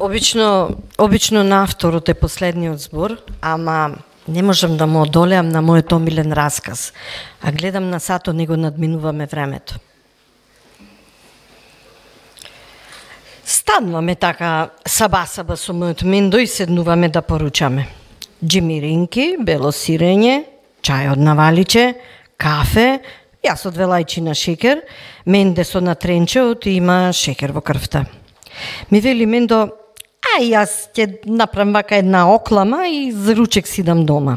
Обично на второт е последниот збор, ама не можам да му одолеам на мојот омилен расказ. А гледам на сато, не го надминуваме времето. Стануваме така саба-саба со мојот Мендо и седнуваме да поручаме. Джимиринки, бело сирење, чај од наваличе, кафе, јас од 2 лајчи на шекер, Менде со натренчеот и има шекер во крвта. Ми вели Мендо, јас ќе направам вака една оклама и за ручек си дам дома.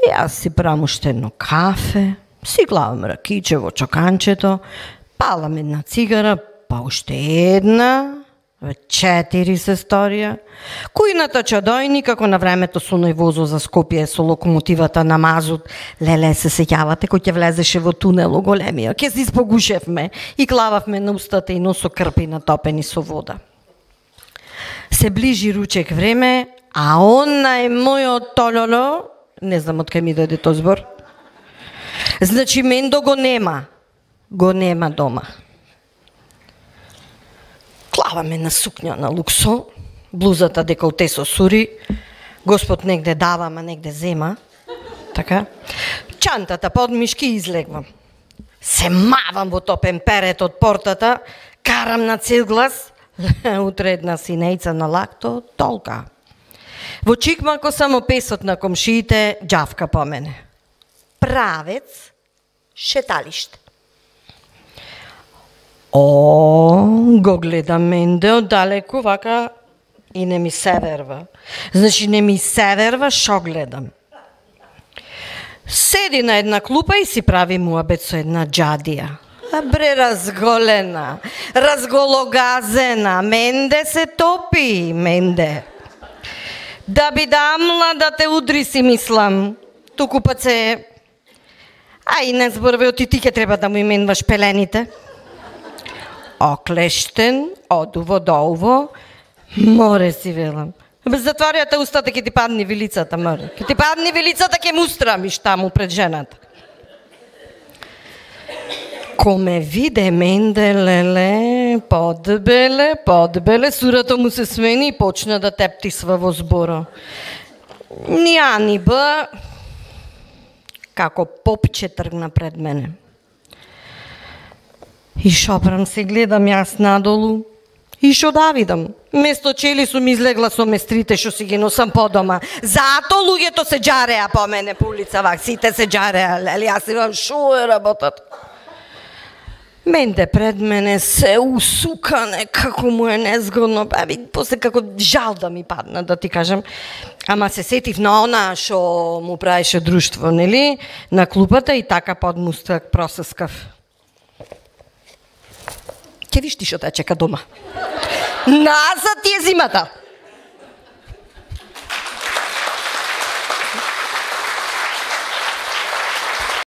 Јас си правам уште едно кафе, си главам ракиче во чоканчето, палам една цигара, па уште една, 4 се сторија. Кујната чадојни, како на времето со оној возо за Скопје со локомотивата на мазут, леле се сеќавате кој ќе влезеше во тунело големија, ќе се испогушевме и клававме на устата и носо крпи натопени со вода. Се ближи ручек време, а она е мојот тололо, не знам од кај ми дојде тој збор. Значи Мендо го нема дома. Клаваме на сукња на луксо, блузата деколте со сури, Господ негде дава, ама негде зема, така. Чантата под мишки излегвам. Се мавам во топен перет од портата, карам на цел глас, утре една синејца на лакто, толка. Во чикмако само песот на комшиите џавка по мене. Правец, шеталиште. Го гледам Менде оддалеку, вака, и не ми се верва. Значи, не ми се верва, шо гледам. Седи на една клупа и си прави муабет со една џадија. Бре, разголена, разгологазена, Менде се топи, Менде. Да би дамла да те удри си мислам, туку пат се... Ај, не зборве, ти ќе треба да му именуваш пелените. Оклештен, одуво до уво, море си велам. Затворјате устата, ќе ти падни вилицата, море. Ќе ти падни вилицата, ќе му устрамиш таму пред жената. Ко ме виде Менде, леле, подбеле, сурато му се смени и почна да тептисва во збора. Ни ба, како попче тргна пред мене. И шопрам се гледам јас надолу и шо да видам. Место чели сум излегла со местрите што си ги носам по дома. Зато луѓето се џареа по мене по улица, вак сите се џареа, лели, јас си вам шо е работата. Менде пред мене се усукане, како му е незгодно, после како жал да ми падна, да ти кажам. Ама се сетив на она што му правеше друштво, нели, на клупата и така подмустак просескав. Ќе виш ти што те чека дома. Назад ти е зимата.